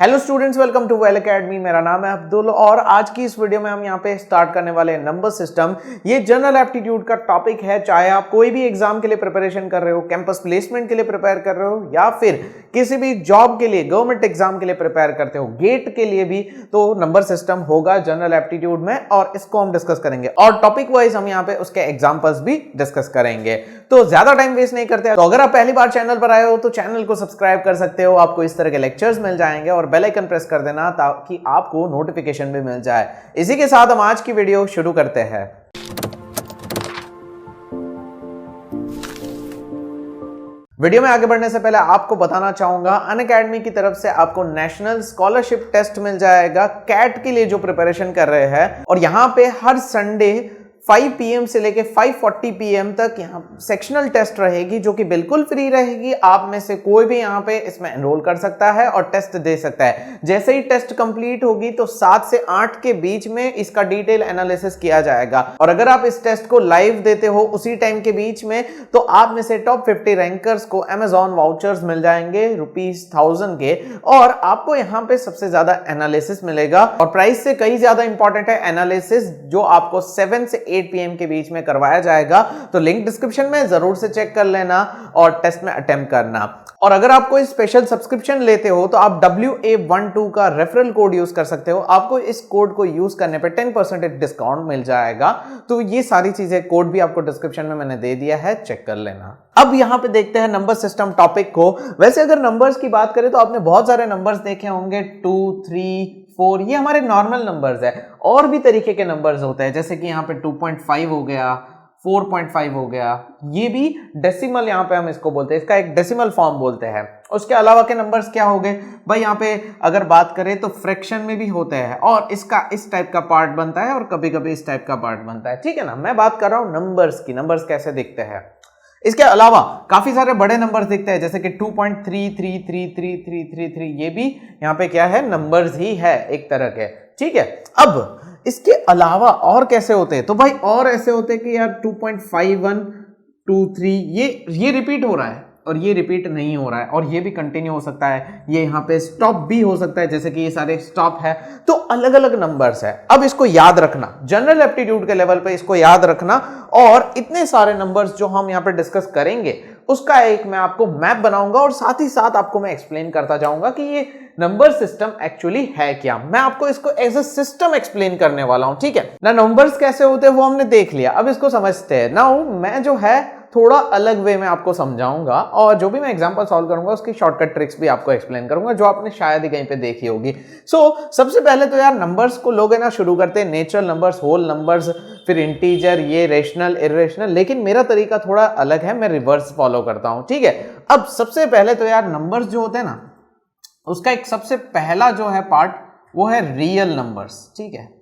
Hello students, welcome to Well Academy. मेरा नाम है अब्दुल और आज की इस वीडियो में हम यहाँ पे स्टार्ट करने वाले हैं नंबर सिस्टम। ये जनरल एप्टीट्यूड का टॉपिक है। चाहे आप कोई भी एग्जाम के लिए प्रिपरेशन कर रहे हो, कैंपस प्लेसमेंट के लिए प्रिपेयर कर रहे हो या फिर किसी भी जॉब के लिए, गवर्नमेंट एग्जाम के लिए प्रिपेयर करते हो, गेट के लिए भी, तो नंबर सिस्टम होगा जनरल एप्टीट्यूड में और इसको हम डिस्कस करेंगे और टॉपिक वाइज हम यहाँ पे उसके एग्जाम्पल्स भी डिस्कस करेंगे। तो ज्यादा टाइम वेस्ट नहीं करते। तो अगर आप पहली बार चैनल पर आए हो तो चैनल को सब्सक्राइब कर सकते हो। आपको इस तरह के लेक्चर्स मिल जाएंगे और बेल आइकन प्रेस कर देना ताकि आपको नोटिफिकेशन भी मिल जाए। इसी के साथ हम आज की वीडियो शुरू करते हैं। वीडियो में आगे बढ़ने से पहले आपको बताना चाहूंगा, अनअकैडमी की तरफ से आपको नेशनल स्कॉलरशिप टेस्ट मिल जाएगा कैट के लिए जो प्रिपरेशन कर रहे हैं। और यहां पे हर संडे 5 PM से लेके 5:40 PM तक यहाँ सेक्शनल टेस्ट रहेगी जो कि बिल्कुल फ्री रहेगी। आप में से कोई भी यहाँ पे इसमें एनरोल कर सकता है और टेस्ट दे सकता है। जैसे ही टेस्ट कंप्लीट होगी तो 7 से 8 के बीच में इसका डिटेल एनालिसिस किया जाएगा। और अगर आप इस टेस्ट को लाइव देते हो उसी टाइम के बीच में तो आप में से टॉप 50 रैंकर्स को Amazon वाउचर्स मिल जाएंगे ₹1000 के। और आपको यहाँ पे सबसे ज्यादा एनालिसिस मिलेगा और प्राइस से कई ज्यादा इंपॉर्टेंट है एनालिसिस, जो आपको 7 से 8 PM के बीच में करवाया जाएगा। तो लिंक डिस्क्रिप्शन में जरूर से चेक कर लेना और टेस्ट में अटेम्प्ट करना। और अगर आप कोई स्पेशल सब्सक्रिप्शन लेते हो तो आप WA12 का रेफरल कोड यूज कर सकते हो। आपको इस कोड को यूज करने पे 10% डिस्काउंट मिल जाएगा। तो ये सारी चीजें, कोड भी आपको डिस्क्रिप्शन में मैंने दे दिया है, चेक कर लेना। अब यहां पे देखते हैं नंबर सिस्टम टॉपिक को। वैसे अगर नंबर्स की बात करें तो आपने बहुत सारे नंबर्स देखे होंगे, 2, 3, 4, ये हमारे नॉर्मल नंबर्स है। और भी तरीके के नंबर्स होते हैं, जैसे कि यहाँ पे 2.5 हो गया, 4.5 हो गया, ये भी डेसिमल यहाँ पे हम इसको बोलते हैं, इसका एक डेसिमल फॉर्म बोलते हैं। उसके अलावा के नंबर्स क्या हो गए भाई, यहाँ पे अगर बात करें तो फ्रैक्शन में भी होते हैं और इसका इस टाइप का पार्ट बनता है और कभी कभी इस टाइप का पार्ट बनता है। ठीक है ना, मैं बात कर रहा हूँ नंबर्स की, नंबर्स कैसे दिखते हैं। इसके अलावा काफी सारे बड़े नंबर्स दिखते हैं, जैसे कि 2.3333333, ये भी यहाँ पे क्या है, नंबर्स ही है एक तरह के। ठीक है, अब इसके अलावा और कैसे होते हैं, तो भाई और ऐसे होते हैं कि यार 2.5123 ये रिपीट हो रहा है और ये रिपीट नहीं हो रहा है और ये भी कंटिन्यू हो सकता है, ये यहाँ पे स्टॉप भी हो सकता है, जैसे कि ये सारे स्टॉप है। तो अलग अलग नंबर्स है। अब इसको याद रखना, जनरल एप्टीट्यूड के लेवल पे इसको याद रखना। और इतने सारे नंबर्स जो हम यहाँ पे डिस्कस करेंगे उसका एक मैं आपको मैप बनाऊंगा और साथ ही साथ आपको मैं एक्सप्लेन करता जाऊंगा कि ये नंबर सिस्टम एक्चुअली है क्या। मैं आपको इसको एज अ सिस्टम एक्सप्लेन करने वाला हूं। ठीक है ना, नंबर्स कैसे होते हैं वो हमने देख लिया, अब इसको समझते हैं। नाउ मैं जो है थोड़ा अलग वे में आपको समझाऊंगा और जो भी मैं एग्जांपल सॉल्व करूंगा उसकी शॉर्टकट ट्रिक्स भी आपको एक्सप्लेन करूंगा, जो आपने शायद ही कहीं पे देखी होगी। सबसे पहले तो यार नंबर्स को लोग है ना शुरू करते हैं नेचुरल नंबर्स, होल नंबर्स, फिर इंटीजर, ये रेशनल, इरेशनल। लेकिन मेरा तरीका थोड़ा अलग है, मैं रिवर्स फॉलो करता हूं। ठीक है, अब सबसे पहले तो यार नंबर्स जो होते हैं ना, उसका एक सबसे पहला जो है पार्ट वो है रियल नंबर्स। ठीक है,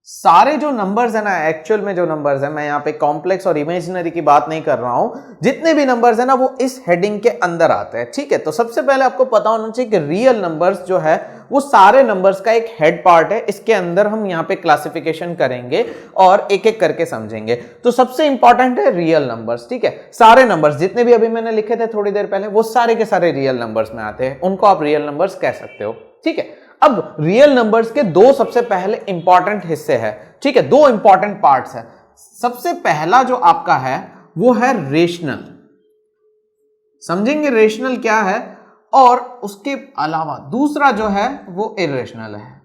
सारे जो नंबर्स है ना, एक्चुअल में जो नंबर्स है, मैं यहाँ पे कॉम्प्लेक्स और इमेजिनरी की बात नहीं कर रहा हूं, जितने भी नंबर्स है ना वो इस हेडिंग के अंदर आते हैं। ठीक है, तो सबसे पहले आपको पता होना चाहिए कि रियल नंबर्स जो है वो सारे नंबर्स का एक हेड पार्ट है। इसके अंदर हम यहाँ पे क्लासिफिकेशन करेंगे और एक एक करके समझेंगे। तो सबसे इंपॉर्टेंट है रियल नंबर्स। ठीक है, सारे नंबर्स जितने भी अभी मैंने लिखे थे थोड़ी देर पहले, वो सारे के सारे रियल नंबर्स में आते हैं, उनको आप रियल नंबर्स कह सकते हो। ठीक है, अब रियल नंबर्स के दो सबसे पहले इंपॉर्टेंट हिस्से हैं। ठीक है, दो इंपॉर्टेंट पार्ट्स हैं। सबसे पहला जो आपका है वो है रेशनल। समझेंगे रेशनल क्या है, और उसके अलावा दूसरा जो है वो इरेशनल है।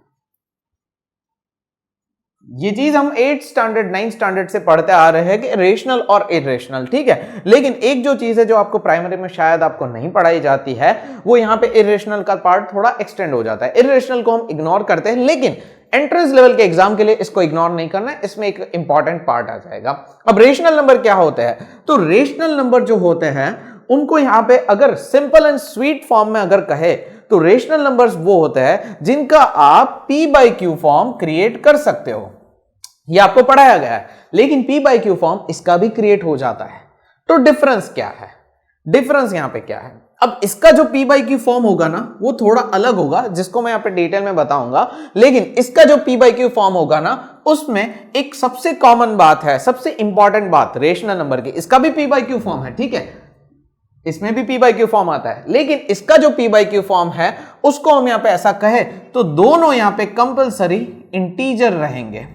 ये चीज हम 8th स्टैंडर्ड 9th स्टैंडर्ड से पढ़ते आ रहे हैं कि रेशनल और इरेशनल। ठीक है, लेकिन एक जो चीज है जो आपको प्राइमरी में शायद आपको नहीं पढ़ाई जाती है, वो यहाँ पे इरेशनल का पार्ट थोड़ा एक्सटेंड हो जाता है। इरेशनल को हम इग्नोर करते हैं, लेकिन एंट्रेंस लेवल के एग्जाम के लिए इसको इग्नोर नहीं करना है, इसमें एक इंपॉर्टेंट पार्ट आ जाएगा। अब रेशनल नंबर क्या होते हैं, तो रेशनल नंबर जो होते हैं उनको यहां पे अगर सिंपल एंड स्वीट फॉर्म में अगर कहे तो रेशनल नंबर्स वो होते हैं जिनका आप P/Q फॉर्म क्रिएट कर सकते हो। ये आपको पढ़ाया गया है, लेकिन P/Q फॉर्म इसका भी क्रिएट हो जाता है। तो डिफरेंस क्या है, डिफरेंस यहां पे क्या है, अब इसका जो P/Q फॉर्म होगा ना वो थोड़ा अलग होगा, जिसको मैं यहां पे डिटेल में बताऊंगा। लेकिन इसका जो P/Q फॉर्म होगा ना उसमें एक सबसे कॉमन बात है, सबसे इंपॉर्टेंट बात रेशनल नंबर की, इसका भी P/Q फॉर्म है। ठीक है, इसमें भी p बाई क्यू फॉर्म आता है, लेकिन इसका जो p बाई क्यू फॉर्म है उसको हम यहां पे ऐसा कहे तो दोनों यहां पे कंपलसरी इंटीजर रहेंगे।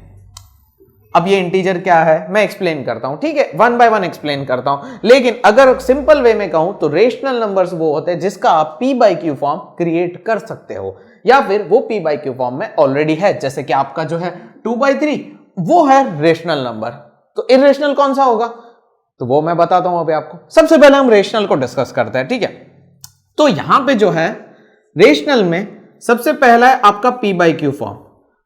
अब ये इंटीजर क्या है मैं एक्सप्लेन करता हूं, ठीक है, वन बाय वन एक्सप्लेन करता हूं। लेकिन अगर सिंपल वे में कहूं तो रेशनल नंबर्स वो होते हैं जिसका आप p by Q form create कर सकते हो, या फिर वो p बाई क्यू फॉर्म में ऑलरेडी है। जैसे कि आपका जो है 2/3 वो है रेशनल नंबर, तो इरेशनल कौन सा होगा तो वो मैं बताता हूं अभी आपको। सबसे पहले हम रेशनल को डिस्कस करते हैं, ठीक है। तो यहां पे जो है रेशनल में सबसे पहला है आपका p बाई क्यू फॉर्म।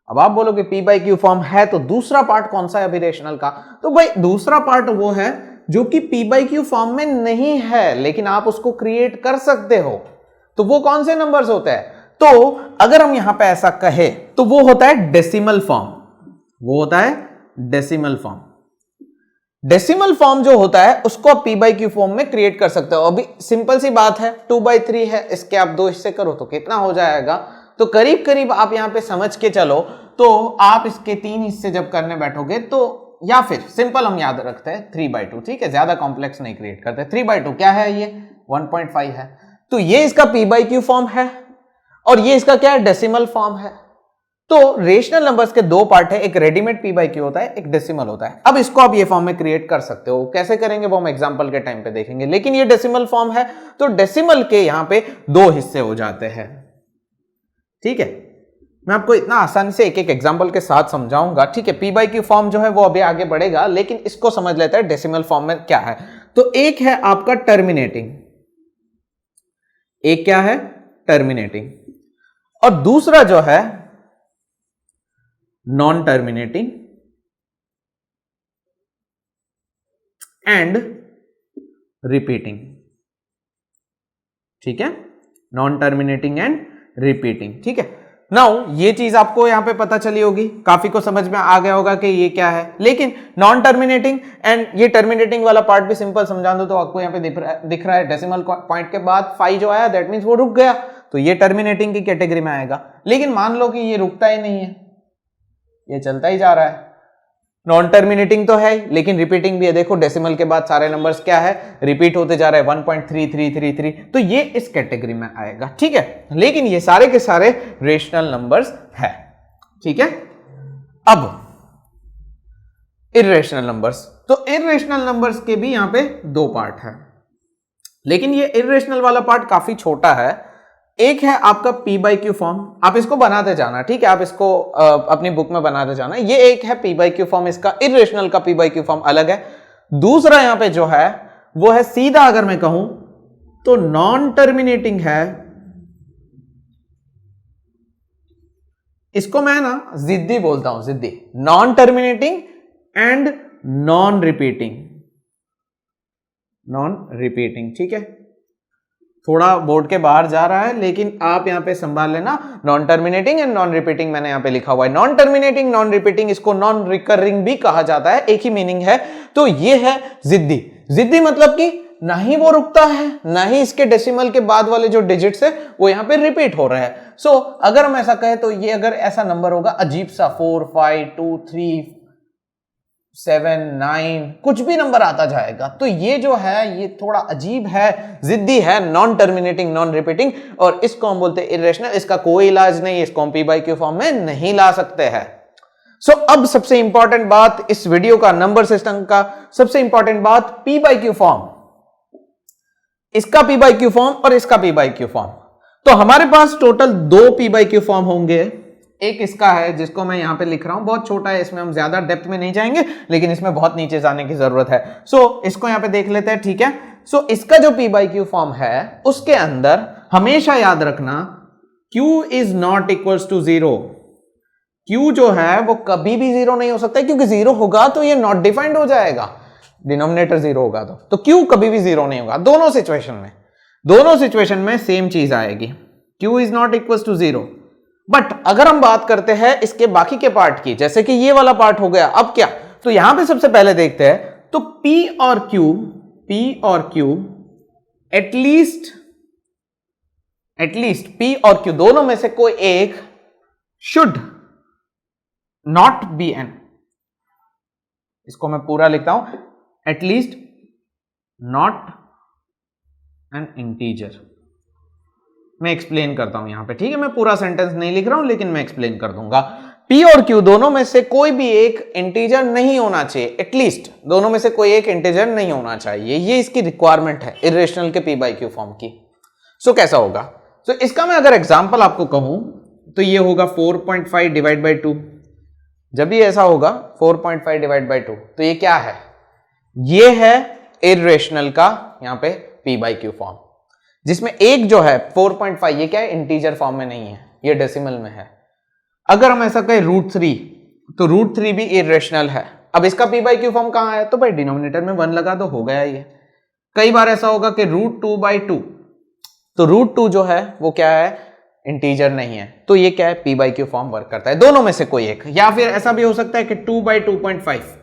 अब आप बोलोगे p बाई क्यू फॉर्म है तो दूसरा पार्ट कौन सा है अभी रेशनल का, तो भाई दूसरा पार्ट वो है जो कि p बाई क्यू फॉर्म में नहीं है लेकिन आप उसको क्रिएट कर सकते हो। तो वो कौन से नंबर्स होते हैं, तो अगर हम यहां पे ऐसा कहे तो वो होता है डेसिमल फॉर्म, वो होता है डेसिमल फॉर्म। डेसिमल फॉर्म जो होता है उसको आप p बाई क्यू फॉर्म में क्रिएट कर सकते हो। अभी सिंपल सी बात है 2/3 है, इसके आप 2 हिस्से करो तो कितना हो जाएगा, तो करीब करीब आप यहां पे समझ के चलो तो आप इसके 3 हिस्से जब करने बैठोगे तो, या फिर सिंपल हम याद रखते हैं 3/2, ठीक है, ज्यादा कॉम्प्लेक्स नहीं क्रिएट करते। 3/2 क्या है, ये 1.5 है, तो ये इसका p बाई क्यू फॉर्म है और ये इसका क्या है, डेसिमल फॉर्म है। तो रेशनल नंबर्स के दो पार्ट है, एक रेडीमेड p बाई क्यू होता है, एक डेसिमल होता है। अब इसको आप ये फॉर्म में क्रिएट कर सकते हो, कैसे करेंगे वो हम एग्जांपल के टाइम पे देखेंगे। लेकिन ये डेसिमल फॉर्म है तो डेसिमल के यहां पे 2 हिस्से हो जाते हैं, ठीक है। मैं आपको इतना आसानी से एक एक एग्जांपल के साथ समझाऊंगा, ठीक है। p बाई क्यू फॉर्म जो है वो अभी आगे बढ़ेगा, लेकिन इसको समझ लेते हैं डेसिमल फॉर्म में क्या है। तो एक है आपका टर्मिनेटिंग, एक क्या है टर्मिनेटिंग, और दूसरा जो है नॉन टर्मिनेटिंग एंड रिपीटिंग, ठीक है, नॉन टर्मिनेटिंग एंड रिपीटिंग, ठीक है। नाउ ये चीज आपको यहां पे पता चली होगी, काफी को समझ में आ गया होगा कि ये क्या है। लेकिन नॉन टर्मिनेटिंग एंड ये टर्मिनेटिंग वाला पार्ट भी सिंपल समझा दो तो आपको यहां पे दिख रहा है डेसिमल पॉइंट के बाद 5 जो आया दैट मींस वो रुक गया, तो ये टर्मिनेटिंग की कैटेगरी में आएगा। लेकिन मान लो कि ये रुकता ही नहीं है, ये चलता ही जा रहा है, नॉन टर्मिनेटिंग तो है लेकिन रिपीटिंग भी है। देखो डेसिमल के बाद सारे नंबर्स क्या है, रिपीट होते जा रहे हैं, 1.3333, तो ये इस कैटेगरी में आएगा, ठीक है। लेकिन ये सारे के सारे रेशनल नंबर्स है, ठीक है। अब इर्रेशनल नंबर्स, तो इर्रेशनल नंबर्स के भी यहां पे 2 पार्ट है, लेकिन ये इर्रेशनल वाला पार्ट काफी छोटा है। एक है आपका p बाई क्यू फॉर्म, आप इसको बनाते जाना, ठीक है, आप इसको अपनी बुक में बनाते जाना। ये एक है p बाई क्यू फॉर्म, इसका इर्रेशनल का p बाई क्यू फॉर्म अलग है। दूसरा यहां पे जो है वो है सीधा अगर मैं कहूं तो नॉन टर्मिनेटिंग है, इसको मैं ना जिद्दी बोलता हूं, जिद्दी, non terminating and non repeating, non repeating, ठीक है। थोड़ा बोर्ड के बाहर जा रहा है लेकिन आप यहां पे संभाल लेना, non terminating and non repeating मैंने यहां पे लिखा हुआ है। नॉन टर्मिनेटिंग नॉन रिपीटिंग, इसको नॉन रिकरिंग भी कहा जाता है, एक ही मीनिंग है। तो ये है जिद्दी। जिद्दी मतलब कि ना ही वो रुकता है ना ही इसके डेसिमल के बाद वाले जो डिजिट्स है वो यहां पे रिपीट हो रहे हैं। सो अगर हम ऐसा कहें तो ये अगर ऐसा नंबर होगा अजीब सा 4 5 2 3 7 9 कुछ भी नंबर आता जाएगा, तो ये जो है ये थोड़ा अजीब है, जिद्दी है, नॉन टर्मिनेटिंग नॉन रिपीटिंग, और इसको हम बोलते हैं इर्रेशनल। इसका कोई इलाज नहीं, इसको हम p बाई क्यू फॉर्म में नहीं ला सकते हैं। सो अब सबसे इंपॉर्टेंट बात इस वीडियो का, नंबर सिस्टम का सबसे इंपॉर्टेंट बात, p बाई क्यू फॉर्म, इसका p बाई क्यू फॉर्म और इसका p बाई क्यू फॉर्म। तो हमारे पास total 2 p by Q form होंगे। एक इसका है जिसको मैं यहां पे लिख रहा हूं, बहुत छोटा है, इसमें हम ज्यादा डेप्थ में नहीं जाएंगे, लेकिन इसमें बहुत नीचे जाने की जरूरत है। सो इसको यहां पे देख लेते हैं, ठीक है। सो इसका जो p बाई क्यू फॉर्म है उसके अंदर हमेशा याद रखना q is not equals to 0। q जो है वो कभी भी 0 नहीं हो सकता है, क्योंकि 0 होगा तो ये नॉट डिफाइंड हो जाएगा, डिनोमिनेटर 0 होगा तो q कभी भी 0 नहीं होगा। दोनों सिचुएशन में सेम चीज आएगी, q is not equals to 0। But अगर हम बात करते हैं इसके बाकी के पार्ट की, जैसे कि ये वाला पार्ट हो गया, अब क्या, तो यहां पे सबसे पहले देखते हैं तो p और q एटलीस्ट p और q दोनों में से कोई एक शुड नॉट बी n। इसको मैं पूरा लिखता हूं, एटलीस्ट नॉट एन इंटीजर। मैं एक्सप्लेन करता हूं यहां पे, ठीक है, मैं पूरा सेंटेंस नहीं लिख रहा हूं लेकिन मैं एक्सप्लेन कर दूंगा। P और Q दोनों में से कोई भी एक इंटीजर नहीं होना चाहिए, एटलीस्ट दोनों में से कोई एक इंटीजर नहीं होना चाहिए, ये इसकी रिक्वायरमेंट है इर्रेशनल के P बाई Q फॉर्म की। सो कैसा होगा? सो इसका मैं अगर एग्जांपल आपको कहूं तो ये होगा 4.5 डिवाइड बाई 2। जब भी ऐसा होगा 4.5 डिवाइड बाई 2 तो ये क्या है? ये है इर्रेशनल का यहां पे P बाई Q फॉर्म, जिसमें एक जो है 4.5 ये क्या है? इंटीजर फॉर्म में नहीं है, ये डेसिमल में है। अगर हम ऐसा कहें √3 तो √3 भी इर्रेशनल है। अब इसका P बाई Q फॉर्म कहां है? तो भाई डिनोमिनेटर में 1 लगा दो, हो गया ये। कई बार ऐसा होगा कि √2/2, तो √2 जो है वो क्या है? इंटीजर नहीं है, तो ये क्या है? P by Q form work करता है, दोनों में से कोई एक। या फिर ऐसा भी हो सकता है कि 2/2.5,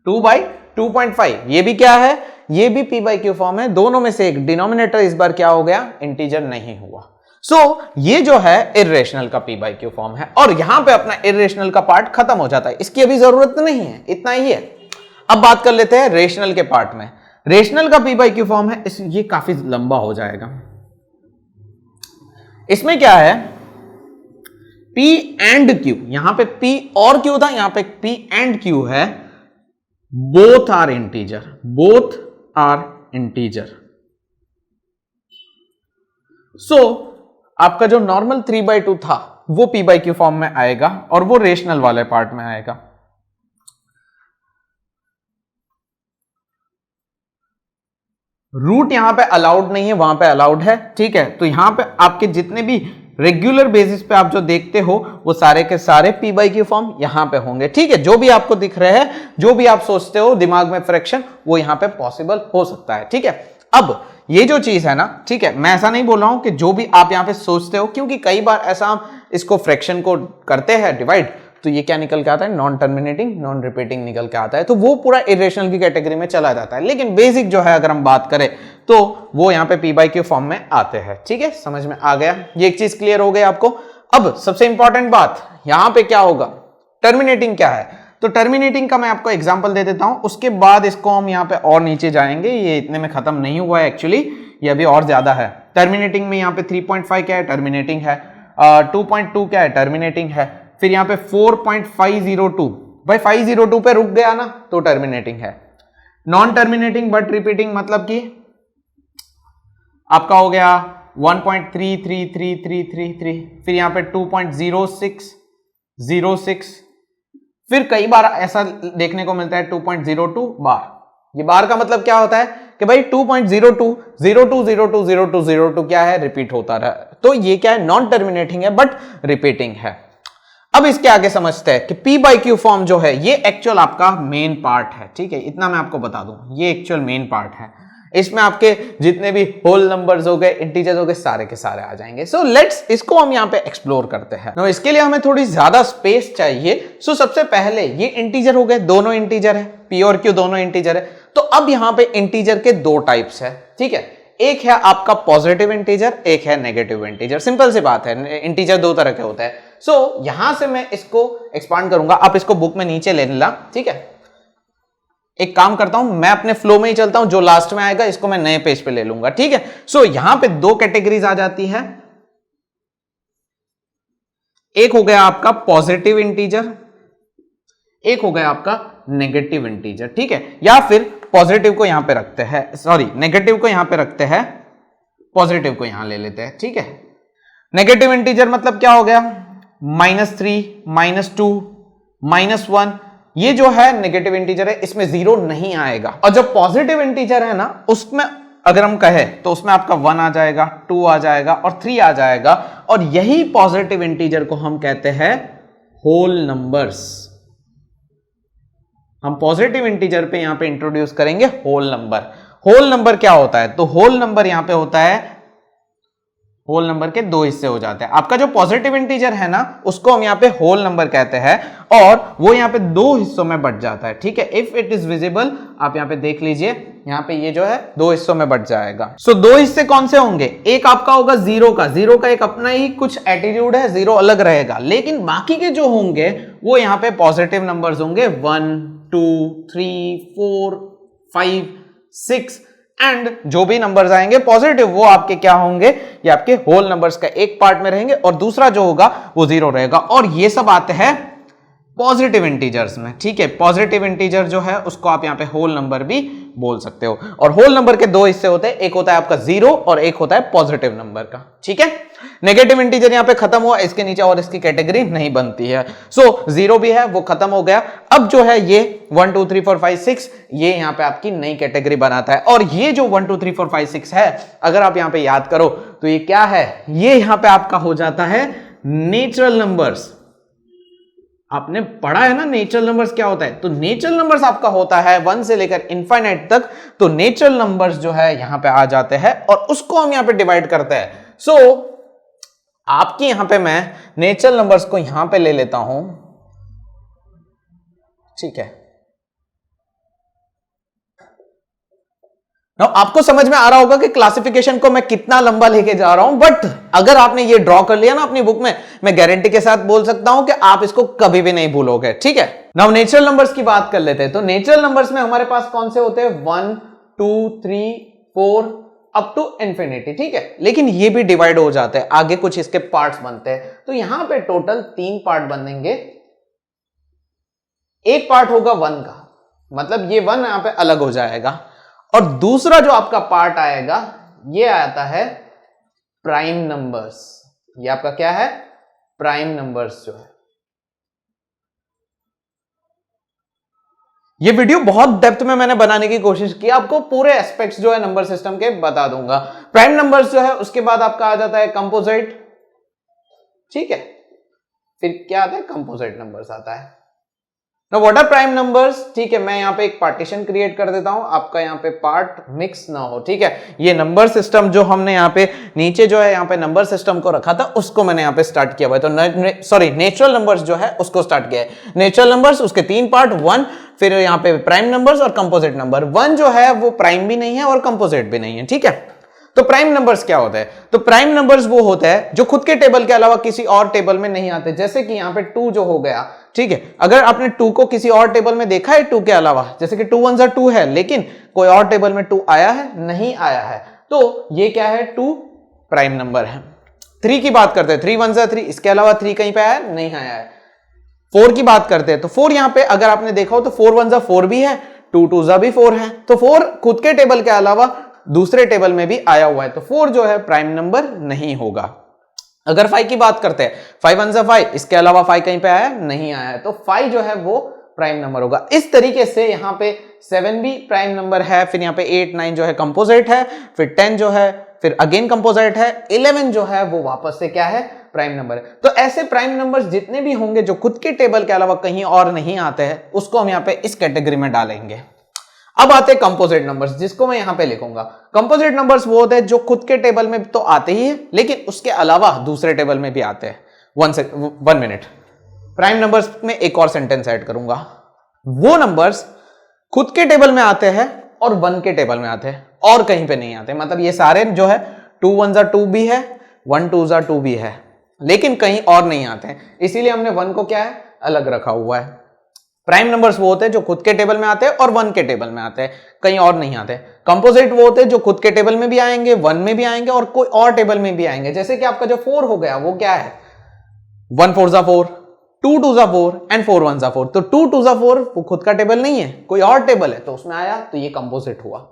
2/2.5 ये भी क्या है? ये भी P बाई Q फॉर्म है, दोनों में से एक। डिनोमिनेटर इस बार क्या हो गया? इंटीजर नहीं हुआ। सो ये जो है इर्रेशनल का P बाई Q फॉर्म है, और यहां पे अपना इर्रेशनल का पार्ट खत्म हो जाता है, इसकी अभी जरूरत नहीं है, इतना ही है। अब बात कर लेते हैं रेशनल के पार्ट में। रेशनल का P बाई Q फॉर्म है, ये काफी लंबा हो जाएगा। इसमें क्या है? P एंड Q, यहां पे P और Q था, यहां पे P एंड Q है, both are integer, both are integer. So आपका जो नॉर्मल 3/2 था वो P बाई Q फॉर्म में आएगा और वो रेशनल वाले पार्ट में आएगा। रूट यहां पे अलाउड नहीं है, वहां पे अलाउड है, ठीक है। तो यहां पे आपके जितने भी रेगुलर बेसिस पे आप जो देखते हो वो सारे के सारे P बाई Q फॉर्म यहां पे होंगे, ठीक है। जो भी आपको दिख रहे हैं, जो भी आप सोचते हो दिमाग में फ्रैक्शन, वो यहां पे पॉसिबल हो सकता है, ठीक है। अब ये जो चीज है ना, ठीक है, मैं ऐसा नहीं बोल रहा हूं कि जो भी आप यहां पे सोचते हो, क्योंकि कई बार ऐसा हम इसको फ्रैक्शन को करते हैं डिवाइड, तो ये क्या निकल के आता है? नॉन टर्मिनेटिंग, नॉन रिपीटिंग निकल के आता है, तो वो पूरा इरेशनल की कैटेगरी में चला जाता है। लेकिन बेसिक जो है अगर हम बात करें तो वो यहां पे P बाई Q फॉर्म में आते हैं, ठीक है। समझ में आ गया? ये एक चीज क्लियर हो गई आपको। अब सबसे इंपॉर्टेंट बात यहां पे क्या होगा? टर्मिनेटिंग क्या है? तो टर्मिनेटिंग का मैं आपको एग्जांपल दे देता हूं, उसके बाद इसको हम यहां पे और नीचे जाएंगे। ये इतने में खत्म नहीं हुआ है एक्चुअली, ये अभी और ज्यादा है। टर्मिनेटिंग में यहां पे 3.5 क्या है? टर्मिनेटिंग है। 2.2 क्या है? टर्मिनेटिंग है। फिर यहां पे 4.502, भाई 502 पे रुक गया ना तो टर्मिनेटिंग है। नॉन टर्मिनेटिंग बट रिपीटिंग मतलब कि आपका हो गया 1.33333, फिर यहां पे 2.0606, फिर कई बार ऐसा देखने को मिलता है 2.02 बार। ये बार का मतलब क्या होता है कि भाई 2.02 02 02 02 02 क्या है? रिपीट होता रहा, तो ये क्या है? नॉन टर्मिनेटिंग है बट रिपीटिंग है। अब इसके आगे समझते हैं कि P बाई Q फॉर्म जो है ये एक्चुअल आपका मेन पार्ट है, ठीक है। इतना मैं आपको बता दूं, ये एक्चुअल मेन पार्ट है। इसमें आपके जितने भी होल नंबर्स हो गए, इंटीजर्स हो गए, सारे के सारे आ जाएंगे। सो लेट्स इसको हम यहां पे एक्सप्लोर करते हैं। तो इसके लिए हमें थोड़ी ज्यादा स्पेस चाहिए। सो सबसे पहले ये इंटीजर हो गए, दोनों इंटीजर है, P और Q दोनों इंटीजर है। तो अब यहां पे इंटीजर के दो टाइप्स है, ठीक है। एक है आपका पॉजिटिव इंटीजर, एक है नेगेटिव इंटीजर। सिंपल सी बात है, इंटीजर दो तरह के होते हैं। सो यहां से मैं इसको एक्सपांड करूंगा, आप इसको बुक में नीचे ले लेना, ठीक है। एक काम करता हूं, मैं अपने फ्लो में ही चलता हूं, जो लास्ट में आएगा इसको मैं नए पेज पे ले लूंगा, ठीक है। सो यहां पे दो कैटेगरीज आ जाती है। एक हो गया आपका पॉजिटिव इंटीजर, एक हो गया आपका नेगेटिव इंटीजर, ठीक है। या फिर पॉजिटिव को यहां पे रखते हैं, सॉरी नेगेटिव को यहां पे रखते हैं, पॉजिटिव को यहां ले लेते हैं, ठीक है। नेगेटिव इंटीजर मतलब क्या हो गया? -3, -2, -1, ये जो है नेगेटिव इंटीजर है, इसमें 0 नहीं आएगा। और जो पॉजिटिव इंटीजर है ना, उसमें अगर हम कहें तो उसमें आपका 1 आ जाएगा, 2 आ जाएगा और 3 आ जाएगा। और यही पॉजिटिव इंटीजर को हम कहते हैं होल नंबर्स। हम पॉजिटिव इंटीजर पे यहां पे इंट्रोड्यूस करेंगे होल नंबर। होल नंबर क्या होता है? तो होल नंबर यहां पे होता है, होल नंबर के दो हिस्से हो जाते हैं। आपका जो पॉजिटिव इंटीजर है ना, उसको हम यहां पे होल नंबर कहते हैं, और वो यहां पे दो हिस्सों में बंट जाता है, ठीक है। इफ इट इज विजिबल, आप यहां पे देख लीजिए, यहां पे ये जो है दो हिस्सों में बंट जाएगा। सो दो हिस्से कौन से होंगे? एक आपका होगा जीरो का, जीरो का एक अपना ही कुछ एटीट्यूड है, जीरो अलग रहेगा। लेकिन बाकी के जो होंगे वो यहां पे पॉजिटिव नंबर्स होंगे, 1 2 3 4 5 6, एंड जो भी नंबर्स आएंगे पॉजिटिव वो आपके क्या होंगे, ये आपके होल नंबर्स का एक पार्ट में रहेंगे और दूसरा जो होगा वो 0 रहेगा। और ये सब आते हैं पॉजिटिव इंटीजर्स में, ठीक है। पॉजिटिव इंटीजर जो है उसको आप यहाँ पे होल नंबर भी बोल सकते हो। और होल नंबर के दो हिस्से होते हैं, एक होता है आपका 0 और एक होता है पॉजिटिव नंबर का, ठीक है। नेगेटिव इंटीजर यहाँ पे खत्म हुआ, इसके नीचे और इसकी कैटेगरी नहीं बनती है। सो 0 भी है वो खत्म हो गया। अब जो है ये 1 2 3 4 5 6 ये यहाँ पे आपकी नई कैटेगरी बनाता है। और ये जो 1 2 3 4 5 6 है, अगर आप यहाँ पे याद करो तो ये क्या है, ये यहाँ पे आपका हो जाता है नेचुरल नंबर्स। आपने पढ़ा है ना नेचुरल नंबर्स क्या होता है, तो नेचुरल नंबर्स आपका होता है 1 से लेकर इनफाइनाइट तक। तो नेचुरल नंबर्स जो है यहां पे आ जाते हैं और उसको हम यहां पे डिवाइड करते हैं। सो आपके यहां पे मैं नेचुरल नंबर्स को यहां पे ले लेता हूं, ठीक है। आपको समझ में आ रहा होगा कि क्लासिफिकेशन को मैं कितना लंबा लेके जा रहा हूं, बट अगर आपने ये ड्रॉ कर लिया ना अपनी बुक में, मैं गारंटी के साथ बोल सकता हूं कि आप इसको कभी भी नहीं भूलोगे, ठीक है। नाउ नेचुरल नंबर्स की बात कर लेते हैं। तो नेचुरल नंबर्स में हमारे पास कौन से होते हैं, 1 2 3 4 अप टू इंफिनिटी, ठीक है। लेकिन ये भी डिवाइड हो जाते हैं, आगे कुछ इसके पार्ट्स बनते हैं। तो यहां पे टोटल 3 पार्ट बनेंगे। एक पार्ट होगा 1 का, मतलब ये 1 यहां पे अलग हो जाएगा। और दूसरा जो आपका पार्ट आएगा ये आता है प्राइम नंबर्स। ये आपका क्या है, प्राइम नंबर्स जो है। ये वीडियो बहुत डेप्थ में मैंने बनाने की कोशिश की, आपको पूरे एस्पेक्ट्स जो है नंबर सिस्टम के बता दूंगा। प्राइम नंबर्स जो है उसके बाद आपका आ जाता है कंपोजिट, ठीक है। फिर क्या आता है, कंपोजिट नंबर्स आता है। Now what are prime numbers, ठीक है। मैं यहाँ पे एक पार्टीशन क्रिएट कर देता हूं, आपका यहाँ पे पार्ट मिक्स ना हो, ठीक है। ये नंबर सिस्टम जो हमने यहाँ पे नीचे जो है यहाँ पे नंबर सिस्टम को रखा था उसको मैंने यहाँ पे स्टार्ट किया हुआ है। तो सॉरी नेचुरल नंबर्स जो है उसको स्टार्ट किया है। नेचुरल नंबर्स उसके 3 पार्ट, 1, फिर यहाँ पे प्राइम नंबर्स और कंपोजिट नंबर। 1 जो है वो प्राइम भी नहीं है और कंपोजिट भी नहीं है, ठीक है। तो प्राइम नंबर्स क्या होता है, तो प्राइम नंबर्स वो होता है जो खुद के टेबल के अलावा किसी और टेबल में नहीं आते। जैसे कि यहाँ पे 2 जो हो गया, ठीक है। अगर आपने 2 को किसी और टेबल में देखा है 2 के अलावा, जैसे कि 2 1 2 है, लेकिन कोई और टेबल में 2 आया है, नहीं आया है, तो ये क्या है, 2 प्राइम नंबर है। 3 की बात करते हैं, 3 1 3, इसके अलावा 3 कहीं पे आया, नहीं आया है। 4 की बात करते हैं, तो 4 यहां पे अगर आपने देखा हो तो 4 1 4 भी है, 2 2 भी 4 है। तो 4 खुद के टेबल के अलावा दूसरे टेबल में भी आया हुआ है, तो 4 जो है प्राइम नंबर नहीं होगा। अगर 5 की बात करते हैं, 5 1 5, इसके अलावा 5 कहीं पे आया, नहीं आया है, तो 5 जो है वो प्राइम नंबर होगा। इस तरीके से यहाँ पे 7 भी प्राइम नंबर है, फिर यहाँ पे 8 9 जो है कंपोजिट है, फिर 10 जो है फिर अगेन कंपोजिट है, 11 जो है वो वापस से क्या है, प्राइम नंबर है। तो ऐसे प्राइम नंबर्स जितने भी होंगे जो खुद के टेबल के अलावा कहीं और नहीं आते हैं, उसको हम यहाँ पे इस कैटेगरी में डालेंगे। अब आते हैं कंपोजिट नंबर्स, जिसको मैं यहां पे लिखूंगा। कंपोजिट नंबर्स वो होते हैं जो खुद के टेबल में तो आते ही है, लेकिन उसके अलावा दूसरे टेबल में भी आते हैं। 1 मिनट, प्राइम नंबर्स में एक और सेंटेंस ऐड करूंगा। वो नंबर्स खुद के टेबल में आते हैं और 1 के टेबल में आते हैं और कहीं पे नहीं आते। मतलब ये सारे जो है 2 1 2 भी है, 1 2 2 भी है, लेकिन कहीं और नहीं आते हैं, इसीलिए हमने 1 को क्या है, अलग रखा हुआ है। प्राइम नंबर्स वो होते हैं जो खुद के टेबल में आते हैं और 1 के टेबल में आते हैं, कहीं और नहीं आते। कंपोजिट वो होते हैं जो खुद के टेबल में भी आएंगे, 1 में भी आएंगे और कोई और टेबल में भी आएंगे। जैसे कि आपका जो 4 हो गया वो क्या है, 1 4 4, 2 2 4 एंड 4 1 4। तो 2 2 4 वो खुद का टेबल नहीं है, कोई और टेबल है, तो उसमें आया, तो ये कंपोजिट हुआ।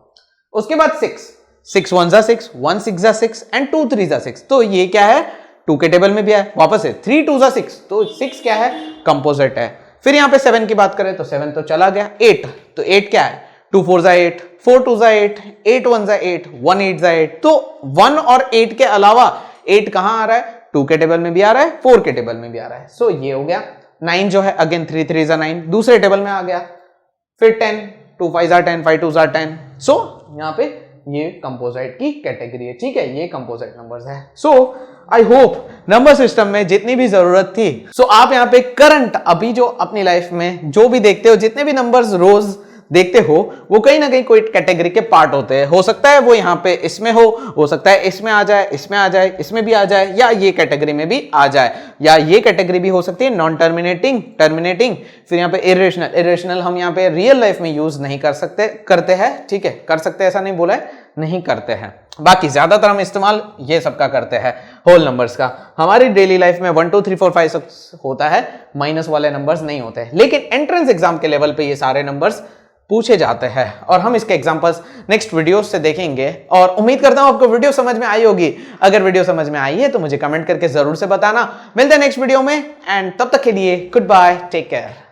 उसके बाद 6 6 1 6, 1 6 6 एंड 2 3 6, तो ये क्या है, 2 के टेबल में भी आया, वापस है 3 2 6, तो 6 क्या है, कंपोजिट है। फिर यहां पे 7 की बात करें तो 7 तो चला गया। 8, तो 8 क्या है, 2 4 8, 4 2 8, 8 1 8, 1 8 8। तो 1 और 8 के अलावा 8 कहां आ रहा है, 2 के टेबल में भी आ रहा है, 4 के टेबल में भी आ रहा है। सो ये हो गया। 9 जो है अगेन 3 3 9, दूसरे टेबल में आ गया। फिर 10, 2 5 10, 5 2 10। सो यहां पे ये कंपोजिट की कैटेगरी है, ठीक है, ये कंपोजिट नंबर्स है। सो आई होप नंबर सिस्टम में जितनी भी जरूरत थी, सो आप यहाँ पे करंट अभी जो अपनी लाइफ में जो भी देखते हो, जितने भी नंबर्स रोज देखते हो वो कहीं ना कहीं कोई कैटेगरी के पार्ट होते हैं। हो सकता है वो यहाँ पे इसमें हो सकता है इसमें आ जाए, इसमें आ जाए, इसमें भी आ जाए, या ये कैटेगरी में भी आ जाए, या ये कैटेगरी भी हो सकती है नॉन टर्मिनेटिंग, टर्मिनेटिंग। फिर यहाँ पे इरेशनल, इरेशनल हम यहाँ पे रियल लाइफ में यूज नहीं कर सकते, करते हैं, ठीक है, कर सकते हैं ऐसा नहीं बोला है, नहीं करते हैं। बाकी ज्यादातर हम इस्तेमाल ये सब का करते हैं, होल नंबर्स का। हमारी डेली लाइफ में 1 2 3 4 5 6 होता है, माइनस वाले नंबर्स नहीं होते हैं, लेकिन एंट्रेंस एग्जाम के लेवल पे ये सारे नंबर्स पूछे जाते हैं और हम इसके एग्जांपल्स नेक्स्ट वीडियोस से देखेंगे। और उम्मीद करता हूं आपको वीडियो समझ में आई होगी। अगर वीडियो समझ में आई है तो मुझे कमेंट करके जरूर से बताना। मिलते हैं नेक्स्ट वीडियो में, एंड तब तक के लिए गुड बाय, टेक केयर।